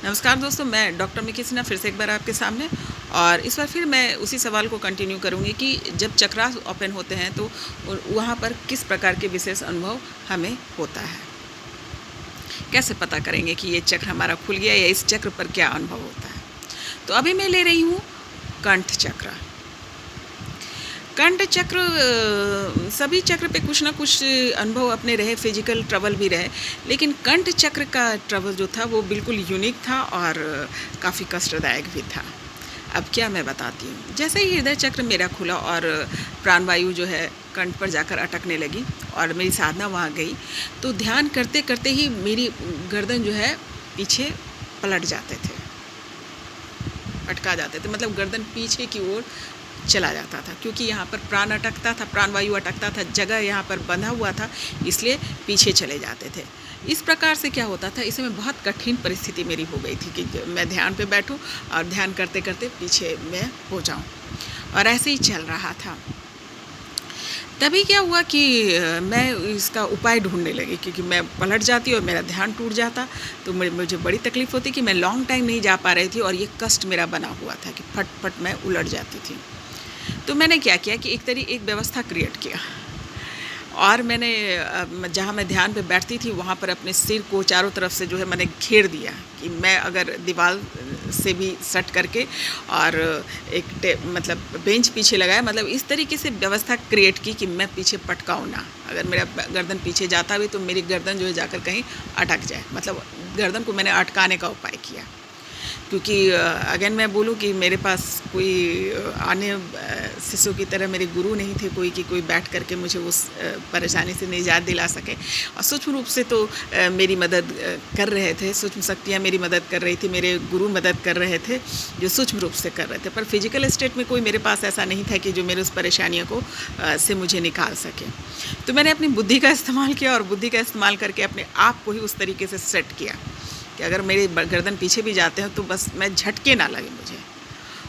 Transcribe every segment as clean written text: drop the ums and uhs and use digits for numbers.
नमस्कार दोस्तों, मैं डॉक्टर मिकी सिन्हा फिर से एक बार आपके सामने। और इस बार फिर मैं उसी सवाल को कंटिन्यू करूंगी कि जब चक्रास ओपन होते हैं तो वहाँ पर किस प्रकार के विशेष अनुभव हमें होता है। कैसे पता करेंगे कि ये चक्र हमारा खुल गया या इस चक्र पर क्या अनुभव होता है। तो अभी मैं ले रही हूँ कंठ चक्र। कंठ चक्र, सभी चक्र पे कुछ ना कुछ अनुभव अपने रहे, फिजिकल ट्रबल भी रहे, लेकिन कंठ चक्र का ट्रबल जो था वो बिल्कुल यूनिक था और काफ़ी कष्टदायक भी था। अब क्या मैं बताती हूँ। जैसे ही हृदय चक्र मेरा खुला और प्राणवायु जो है कंठ पर जाकर अटकने लगी और मेरी साधना वहाँ गई, तो ध्यान करते करते ही मेरी गर्दन जो है पीछे पलट जाते थे, अटका जाते थे, मतलब गर्दन पीछे की ओर चला जाता था, क्योंकि यहाँ पर प्राण अटकता था, प्राणवायु अटकता था, जगह यहाँ पर बंधा हुआ था, इसलिए पीछे चले जाते थे। इस प्रकार से क्या होता था, इसमें बहुत कठिन परिस्थिति मेरी हो गई थी कि मैं ध्यान पे बैठूं और ध्यान करते करते पीछे मैं हो जाऊं, और ऐसे ही चल रहा था। तभी क्या हुआ कि मैं इसका उपाय ढूंढने लगी, क्योंकि मैं पलट जाती और मेरा ध्यान टूट जाता तो मुझे बड़ी तकलीफ़ होती कि मैं लॉन्ग टाइम नहीं जा पा रही थी, और ये कष्ट मेरा बना हुआ था कि फट फट मैं उलट जाती थी। तो मैंने क्या किया कि एक व्यवस्था क्रिएट किया, और मैंने जहाँ मैं ध्यान पे बैठती थी वहाँ पर अपने सिर को चारों तरफ से जो है मैंने घेर दिया कि मैं अगर दीवार से भी सट करके और मतलब बेंच पीछे लगाया, मतलब इस तरीके से व्यवस्था क्रिएट की कि मैं पीछे पटकाऊँ ना। अगर मेरा गर्दन पीछे जाता भी तो मेरी गर्दन जो है जाकर कहीं अटक जाए, मतलब गर्दन को मैंने अटकाने का उपाय किया। क्योंकि अगेन मैं बोलूँ कि मेरे पास कोई अन्य शिष्यों की तरह मेरे गुरु नहीं थे कोई, कि कोई बैठ करके मुझे उस परेशानी से निजात दिला सके। और सूक्ष्म रूप से तो मेरी मदद कर रहे थे, सूक्ष्म शक्तियाँ मेरी मदद कर रही थी, मेरे गुरु मदद कर रहे थे जो सूक्ष्म रूप से कर रहे थे, पर फिजिकल स्टेट में कोई मेरे पास ऐसा नहीं था कि जो मेरे उस परेशानियों को से मुझे निकाल सके। तो मैंने अपनी बुद्धि का इस्तेमाल किया, और बुद्धि का इस्तेमाल करके अपने आप को ही उस तरीके से सेट किया कि अगर मेरे गर्दन पीछे भी जाते हैं तो बस मैं झटके ना लगे मुझे।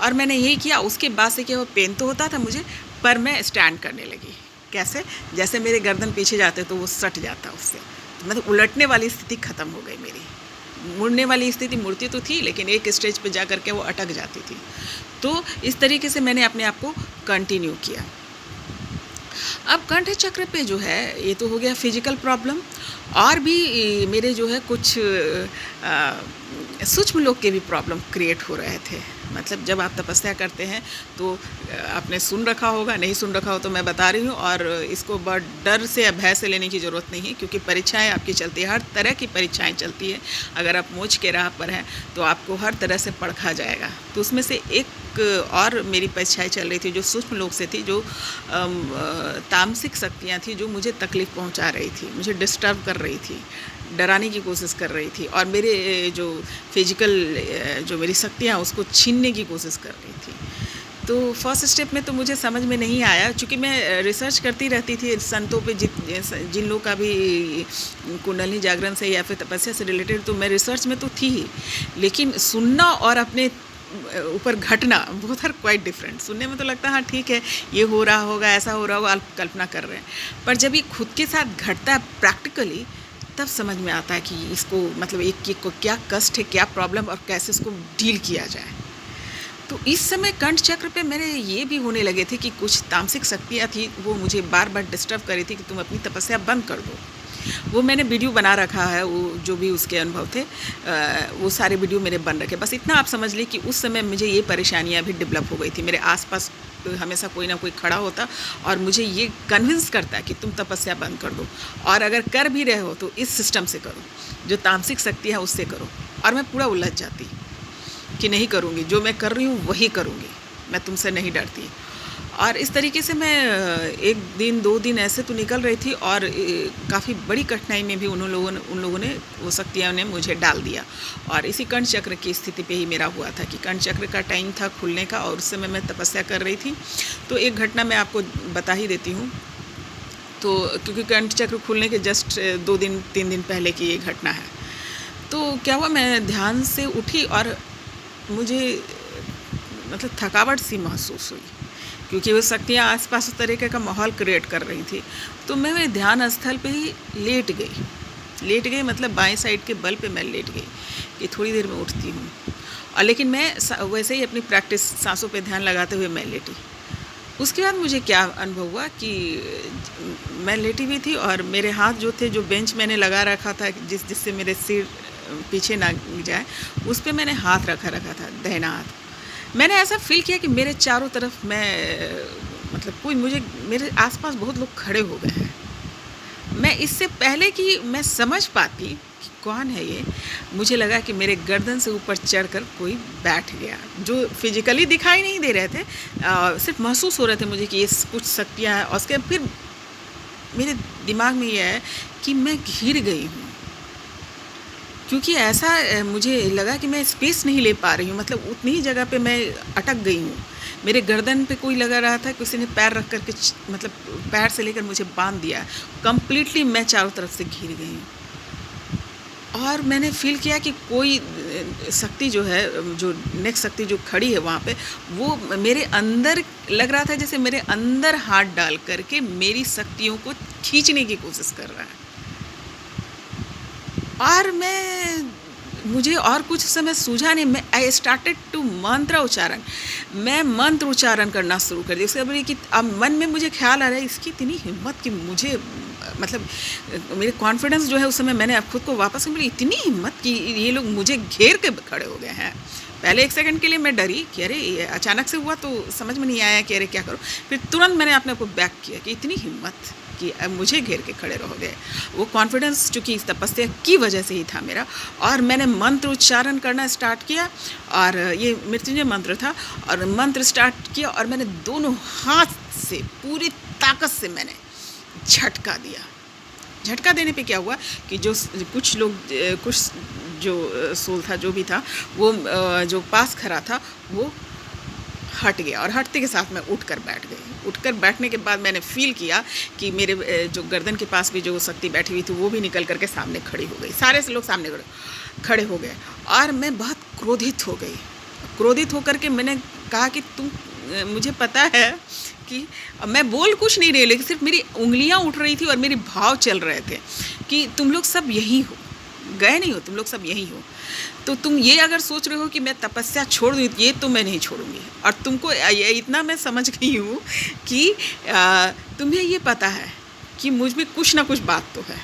और मैंने यही किया। उसके बाद से क्या, वो पेन तो होता था मुझे, पर मैं स्टैंड करने लगी। कैसे? जैसे मेरे गर्दन पीछे जाते तो वो सट जाता उससे, तो मतलब उलटने वाली स्थिति ख़त्म हो गई मेरी। मुड़ने वाली स्थिति मुड़ती तो थी, लेकिन एक स्टेज पर जा कर के वो अटक जाती थी। तो इस तरीके से मैंने अपने आप को कंटिन्यू किया। अब कंठ चक्र पे जो है, ये तो हो गया फिजिकल प्रॉब्लम, और भी मेरे जो है कुछ सूक्ष्म लोग के भी प्रॉब्लम क्रिएट हो रहे थे। मतलब जब आप तपस्या करते हैं तो आपने सुन रखा होगा, नहीं सुन रखा हो तो मैं बता रही हूँ, और इसको बड़ डर से या भय से लेने की ज़रूरत नहीं है, क्योंकि परीक्षाएं आपकी चलती है, हर तरह की परीक्षाएं चलती है। अगर आप मोक्ष के राह पर हैं तो आपको हर तरह से परखा जाएगा। तो उसमें से एक और मेरी परीक्षाएं चल रही थी जो सूक्ष्म लोग से थी, जो तामसिक शक्तियाँ थी, जो मुझे तकलीफ़ पहुँचा रही थी, मुझे डिस्टर्ब कर रही थी, डराने की कोशिश कर रही थी, और मेरे जो फिजिकल जो मेरी शक्तियाँ उसको छीनने की कोशिश कर रही थी। तो फर्स्ट स्टेप में तो मुझे समझ में नहीं आया, क्योंकि मैं रिसर्च करती रहती थी संतों पे, जिन लोग का भी कुंडली जागरण से या फिर तपस्या से रिलेटेड, तो मैं रिसर्च में तो थी ही, लेकिन सुनना और अपने ऊपर घटना बहुत आर क्वाइट डिफरेंट। सुनने में तो लगता है हाँ ठीक है, ये हो रहा होगा, ऐसा हो रहा होगा, आप कल्पना कर रहे हैं, पर जब ये खुद के साथ घटता है प्रैक्टिकली, तब समझ में आता है कि इसको मतलब एक को क्या कष्ट है, क्या प्रॉब्लम, और कैसे इसको डील किया जाए। तो इस समय कंठ चक्र पे मेरे ये भी होने लगे थे कि कुछ तामसिक शक्तियाँ थी, वो मुझे बार बार डिस्टर्ब कर रही थी कि तुम अपनी तपस्या बंद कर दो। वो मैंने वीडियो बना रखा है, वो जो भी उसके अनुभव थे वो सारे वीडियो मेरे बन रखे। बस इतना आप समझ लीजिए कि उस समय मुझे ये परेशानियाँ भी डेवलप हो गई थी। मेरे आसपास हमेशा कोई ना कोई खड़ा होता और मुझे ये कन्विंस करता कि तुम तपस्या बंद कर दो, और अगर कर भी रहे हो तो इस सिस्टम से करो, जो तामसिक शक्ति है उससे करो। और मैं पूरा उलझ जाती कि नहीं करूँगी, जो मैं कर रही हूँ वही करूँगी, मैं तुमसे नहीं डरती। और इस तरीके से मैं एक दिन 2 दिन ऐसे तो निकल रही थी, और काफ़ी बड़ी कठिनाई में भी उन लोगों ने वो शक्तियाँ ने मुझे डाल दिया। और इसी कंठ चक्र की स्थिति पे ही मेरा हुआ था कि कंठ चक्र का टाइम था खुलने का, और उस समय मैं तपस्या कर रही थी। तो एक घटना मैं आपको बता ही देती हूँ। तो क्योंकि कंठ चक्र खुलने के जस्ट 2 दिन 3 दिन पहले की ये घटना है। तो क्या हुआ, मैं ध्यान से उठी और मुझे मतलब थकावट सी महसूस हुई, क्योंकि वो शक्तियाँ आसपास उस तरीके का माहौल क्रिएट कर रही थी। तो मैं ध्यान स्थल पे ही लेट गई, लेट गई मतलब बाएं साइड के बल पे मैं लेट गई कि थोड़ी देर में उठती हूँ। और लेकिन मैं वैसे ही अपनी प्रैक्टिस सांसों पे ध्यान लगाते हुए मैं लेटी। उसके बाद मुझे क्या अनुभव हुआ कि मैं लेटी हुई थी और मेरे हाथ जो थे, जो बेंच मैंने लगा रखा था जिससे मेरे सिर पीछे ना जाए, उस पे मैंने हाथ रखा था, दाहिना हाथ। मैंने ऐसा फील किया कि मेरे चारों तरफ मतलब कोई मेरे आसपास बहुत लोग खड़े हो गए हैं। मैं इससे पहले कि मैं समझ पाती कि कौन है ये, मुझे लगा कि मेरे गर्दन से ऊपर चढ़कर कोई बैठ गया, जो फिजिकली दिखाई नहीं दे रहे थे, सिर्फ महसूस हो रहे थे मुझे कि ये कुछ शक्तियाँ हैं। और उसके फिर मेरे दिमाग में ये है कि मैं घिर गई हूँ, क्योंकि ऐसा मुझे लगा कि मैं स्पेस नहीं ले पा रही हूँ, मतलब उतनी ही जगह पे मैं अटक गई हूँ। मेरे गर्दन पे कोई लगा रहा था, किसी ने पैर रख करके मतलब पैर से लेकर मुझे बांध दिया। कंप्लीटली मैं चारों तरफ से घिर गई हूँ। और मैंने फील किया कि कोई शक्ति जो है, जो नेक्स्ट शक्ति जो खड़ी है वहाँ पे, वो मेरे अंदर लग रहा था जैसे मेरे अंदर हाथ डाल करके मेरी शक्तियों को खींचने की कोशिश कर रहा है। और मुझे और कुछ समय सूझा नहीं। मैं आई स्टार्टेड टू मंत्र उच्चारण। मैं मंत्र उच्चारण करना शुरू कर दिया। उसके बाद कि अब मन में मुझे ख्याल आ रहा है, इसकी इतनी हिम्मत कि मुझे मतलब मेरे कॉन्फिडेंस जो है उस समय मैंने अब खुद को वापस मिली, इतनी हिम्मत कि ये लोग मुझे घेर के खड़े हो गए हैं। पहले एक सेकंड के लिए मैं डरी कि अरे ये अचानक से हुआ, तो समझ में नहीं आया कि अरे क्या करूँ। फिर तुरंत मैंने अपने आप को बैक किया कि इतनी हिम्मत कि अब मुझे घेर के खड़े रहोगे। वो कॉन्फिडेंस चूँकि इस तपस्या की वजह से ही था मेरा। और मैंने मंत्र उच्चारण करना स्टार्ट किया, और ये मृत्युंजय मंत्र था, और मंत्र स्टार्ट किया और मैंने दोनों हाथ से पूरी ताकत से मैंने झटका दिया। झटका देने पे क्या हुआ कि कुछ जो सोल था, जो भी था, वो जो पास खड़ा था वो हट गया, और हटते के साथ मैं उठकर बैठ गई। उठकर बैठने के बाद मैंने फील किया कि मेरे जो गर्दन के पास भी जो शक्ति बैठी हुई थी वो भी निकल करके सामने खड़ी हो गई। सारे से लोग सामने खड़े हो गए, और मैं बहुत क्रोधित हो गई। क्रोधित होकर के मैंने कहा कि मुझे पता है कि मैं बोल कुछ नहीं रही, लेकिन सिर्फ मेरी उंगलियां उठ रही थी और मेरे भाव चल रहे थे कि तुम लोग सब यही हो, गए नहीं हो, तुम लोग सब यही हो। तो तुम ये अगर सोच रहे हो कि मैं तपस्या छोड़ दूँ, ये तो मैं नहीं छोड़ूंगी। और तुमको इतना मैं समझ गई हूँ कि तुम्हें ये पता है कि मुझ में कुछ ना कुछ बात तो है,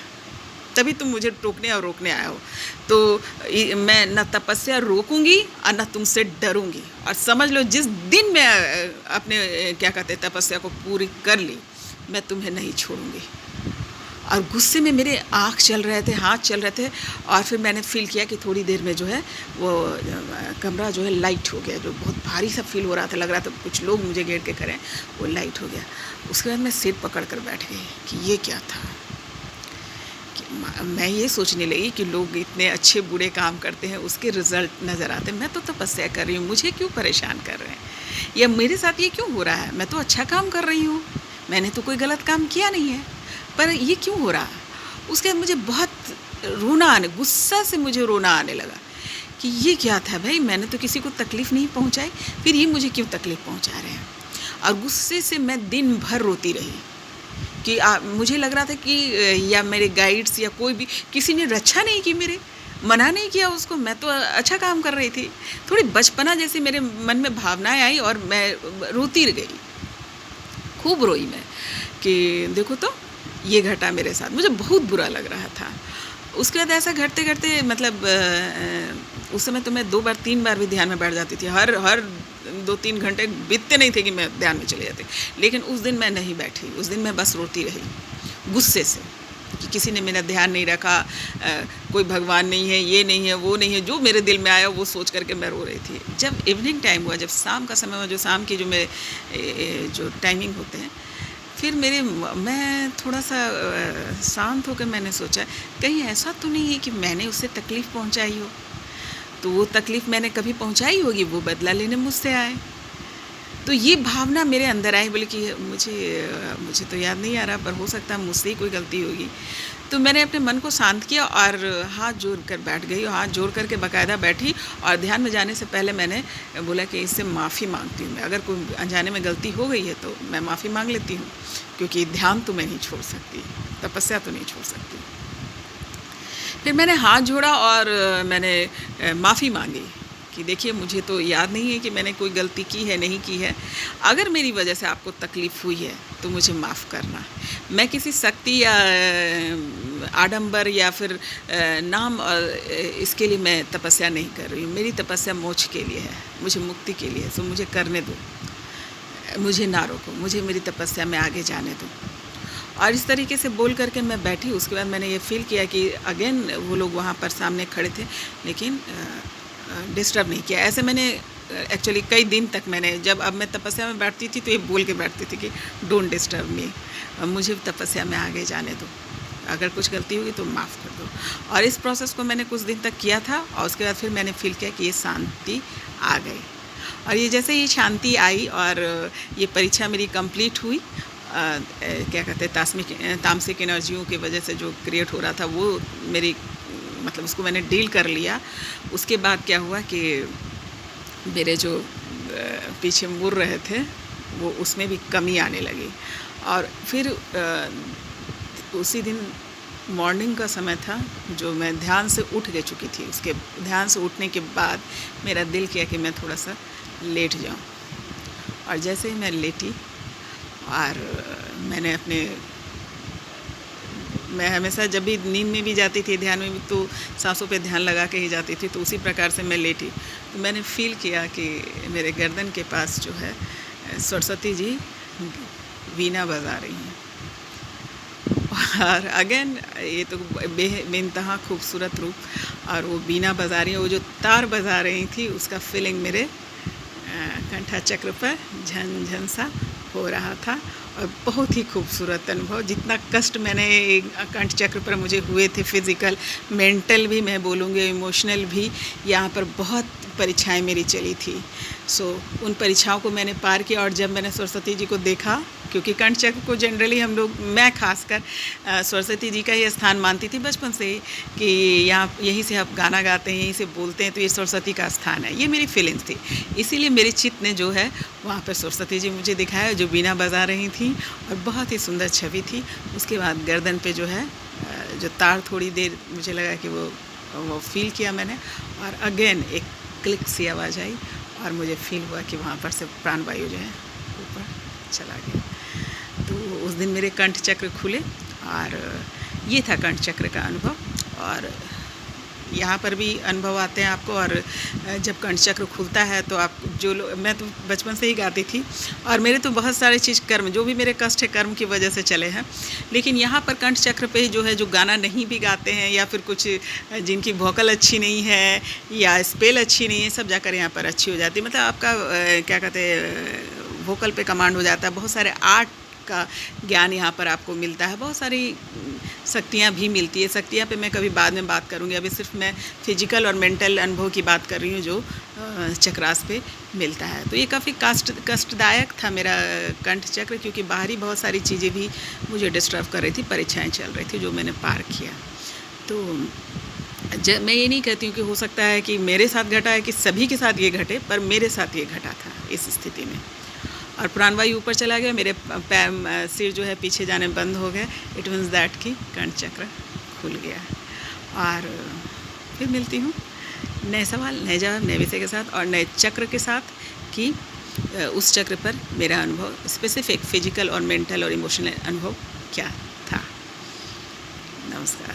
तभी तुम मुझे टोकने और रोकने आए हो। तो मैं न तपस्या रोकूंगी और न तुमसे डरूंगी। और समझ लो, जिस दिन मैं अपने क्या कहते हैं तपस्या को पूरी कर ली, मैं तुम्हें नहीं छोड़ूंगी। और गुस्से में मेरे आँख चल रहे थे, हाथ चल रहे थे। और फिर मैंने फील किया कि थोड़ी देर में जो है वो कमरा जो है लाइट हो गया, जो बहुत भारी सा फील हो रहा था, लग रहा था कुछ लोग मुझे घेर के करें, वो लाइट हो गया। उसके बाद मैं सिर पकड़ कर बैठ गई कि ये क्या था। कि मैं ये सोचने लगी कि लोग इतने अच्छे बुरे काम करते हैं, उसके रिज़ल्ट नज़र आते हैं। मैं तो तपस्या कर रही हूँ, मुझे क्यों परेशान कर रहे हैं, या मेरे साथ ये क्यों हो रहा है। मैं तो अच्छा काम कर रही हूँ, मैंने तो कोई गलत काम किया नहीं है, पर ये क्यों हो रहा। उसके बाद मुझे बहुत गुस्सा से मुझे रोना आने लगा कि ये क्या था भाई, मैंने तो किसी को तकलीफ़ नहीं पहुंचाई, फिर ये मुझे क्यों तकलीफ़ पहुंचा रहे हैं। और गुस्से से मैं दिन भर रोती रही कि मुझे लग रहा था कि या मेरे गाइड्स या कोई भी, किसी ने रक्षा नहीं की, मेरे मना नहीं किया उसको, मैं तो अच्छा काम कर रही थी। थोड़ी बचपना जैसे मेरे मन में भावनाएँ आई और मैं रोती रह गई, खूब रोई मैं कि देखो तो ये घटा मेरे साथ। मुझे बहुत बुरा लग रहा था। उसके बाद ऐसा घटते घटते मतलब उस समय तो मैं 2 बार 3 बार भी ध्यान में बैठ जाती थी। हर 2-3 घंटे बीतते नहीं थे कि मैं ध्यान में चले जाती। लेकिन उस दिन मैं नहीं बैठी, उस दिन मैं बस रोती रही गुस्से से कि किसी ने मेरा ध्यान नहीं रखा, कोई भगवान नहीं है, ये नहीं है, वो नहीं है। जो मेरे दिल में आया वो सोच करके मैं रो रही थी। जब इवनिंग टाइम हुआ, जब शाम का समय हुआ, जो शाम की जो टाइमिंग होते हैं, फिर मैं थोड़ा सा शांत होकर मैंने सोचा कहीं ऐसा तो नहीं है कि मैंने उसे तकलीफ़ पहुंचाई हो। तो वो तकलीफ़ मैंने कभी पहुंचाई होगी, वो बदला लेने मुझसे आए। तो ये भावना मेरे अंदर आई, बोले कि मुझे तो याद नहीं आ रहा, पर हो सकता है मुझसे ही कोई गलती होगी। तो मैंने अपने मन को शांत किया और हाथ जोड़ कर बैठ गई, और हाथ जोड़ करके बाकायदा बैठी। और ध्यान में जाने से पहले मैंने बोला कि इससे माफ़ी मांगती हूँ मैं, अगर कोई अनजाने में गलती हो गई है तो मैं माफ़ी मांग लेती हूँ, क्योंकि ध्यान तो मैं नहीं छोड़ सकती, तपस्या तो नहीं छोड़ सकती। फिर मैंने हाथ जोड़ा और मैंने माफ़ी माँगी कि देखिए मुझे तो याद नहीं है कि मैंने कोई गलती की है, नहीं की है। अगर मेरी वजह से आपको तकलीफ़ हुई है, तो मुझे माफ़ करना। मैं किसी शक्ति या आडंबर या फिर इसके लिए मैं तपस्या नहीं कर रही हूँ। मेरी तपस्या मोक्ष के लिए है, मुझे मुक्ति के लिए है, सो मुझे करने दो। मुझे ना रोको, मुझे मेरी तपस्या में आगे जाने दो। और इस तरीके से बोल करके मैं बैठी। उसके बाद मैंने ये फ़ील किया कि अगेन वो लोग वहाँ पर सामने खड़े थे, लेकिन डिस्टर्ब नहीं किया। ऐसे मैंने एक्चुअली कई दिन तक मैंने, जब अब मैं तपस्या में बैठती थी तो ये बोल के बैठती थी कि डोंट डिस्टर्ब मी, मुझे तपस्या में आगे जाने दो, अगर कुछ गलती होगी तो माफ़ कर दो। और इस प्रोसेस को मैंने कुछ दिन तक किया था और उसके बाद फिर मैंने फ़ील किया कि ये शांति आ गई। और ये जैसे ही शांति आई और ये परीक्षा मेरी कंप्लीट हुई, क्या कहते हैं, तामसिक एनर्जियों की वजह से जो क्रिएट हो रहा था वो मेरी, मतलब उसको मैंने डील कर लिया। उसके बाद क्या हुआ कि मेरे जो पीछे मुड़ रहे थे वो, उसमें भी कमी आने लगी। और फिर उसी दिन मॉर्निंग का समय था, जो मैं ध्यान से उठ गई चुकी थी। उसके ध्यान से उठने के बाद मेरा दिल किया कि मैं थोड़ा सा लेट जाऊं। और जैसे ही मैं लेटी और मैं हमेशा जब भी नींद में भी जाती थी, ध्यान में भी, तो सांसों पे ध्यान लगा के ही जाती थी। तो उसी प्रकार से मैं लेटी, तो मैंने फ़ील किया कि मेरे गर्दन के पास जो है सरस्वती जी वीणा बजा रही हैं। और अगेन ये तो बेइंतहा खूबसूरत रूप, और वो बीना बजा रही है, वो जो तार बजा रही थी उसका फीलिंग मेरे कंठा चक्र पर झन सा हो रहा था। और बहुत ही खूबसूरत अनुभव। जितना कष्ट मैंने कंठ चक्र पर मुझे हुए थे, फिज़िकल, मेंटल भी मैं बोलूँगी, इमोशनल भी, यहाँ पर बहुत परीक्षाएं मेरी चली थी। उन परीक्षाओं को मैंने पार किया। और जब मैंने सरस्वती जी को देखा, क्योंकि कंठ चक्र को जनरली हम लोग, मैं खासकर सरस्वती जी का ही स्थान मानती थी बचपन से ही, कि यहाँ यहीं से आप गाना गाते हैं, यहीं से बोलते हैं, तो ये सरस्वती का स्थान है। ये मेरी फीलिंग्स थी। इसीलिए मेरे चित्त ने जो है वहाँ पर सरस्वती जी मुझे दिखाया, जो बीना बजा रही थी, और बहुत ही सुंदर छवि थी। उसके बाद गर्दन पे जो है जो तार, थोड़ी देर मुझे लगा कि वो फील किया मैंने, और अगेन एक क्लिक सी आवाज़ आई और मुझे फील हुआ कि वहाँ पर से प्राणवायु जो है ऊपर चला गया। तो उस दिन मेरे कंठ चक्र खुले, और ये था कंठ चक्र का अनुभव। और यहाँ पर भी अनुभव आते हैं आपको। और जब कंठ चक्र खुलता है तो आप, जो लोग, मैं तो बचपन से ही गाती थी, और मेरे तो बहुत सारे चीज़, कर्म, जो भी मेरे कष्ट है कर्म की वजह से चले हैं। लेकिन यहाँ पर कंठ चक्र पे जो है, जो गाना नहीं भी गाते हैं, या फिर कुछ जिनकी वोकल अच्छी नहीं है या स्पेल अच्छी नहीं है, सब जाकर यहाँ पर अच्छी हो जाती है। मतलब आपका क्या कहते हैं, वोकल पे कमांड हो जाता है। बहुत सारे आर्ट का ज्ञान यहाँ पर आपको मिलता है। बहुत सारी शक्तियाँ भी मिलती है। शक्तियाँ पे मैं कभी बाद में बात करूँगी। अभी सिर्फ मैं फिजिकल और मेंटल अनुभव की बात कर रही हूँ, जो चक्रास पे मिलता है। तो ये काफ़ी कष्टदायक था मेरा कंठ चक्र, क्योंकि बाहरी बहुत सारी चीज़ें भी मुझे डिस्टर्ब कर रही थी, परीक्षाएं चल रही थी, जो मैंने पार किया। तो मैं ये नहीं कहती हूँ कि हो सकता है कि मेरे साथ घटा है, कि सभी के साथ ये घटे, पर मेरे साथ ये घटा था इस स्थिति में। और प्राणवायु ऊपर चला गया, मेरे सिर जो है पीछे जाने बंद हो गए। इट मीन्स दैट कि कंठ चक्र खुल गया। और फिर मिलती हूँ नए सवाल, नए जवाब, नए विषय के साथ और नए चक्र के साथ, कि उस चक्र पर मेरा अनुभव, स्पेसिफिक फिजिकल और मेंटल और इमोशनल अनुभव क्या था। नमस्कार।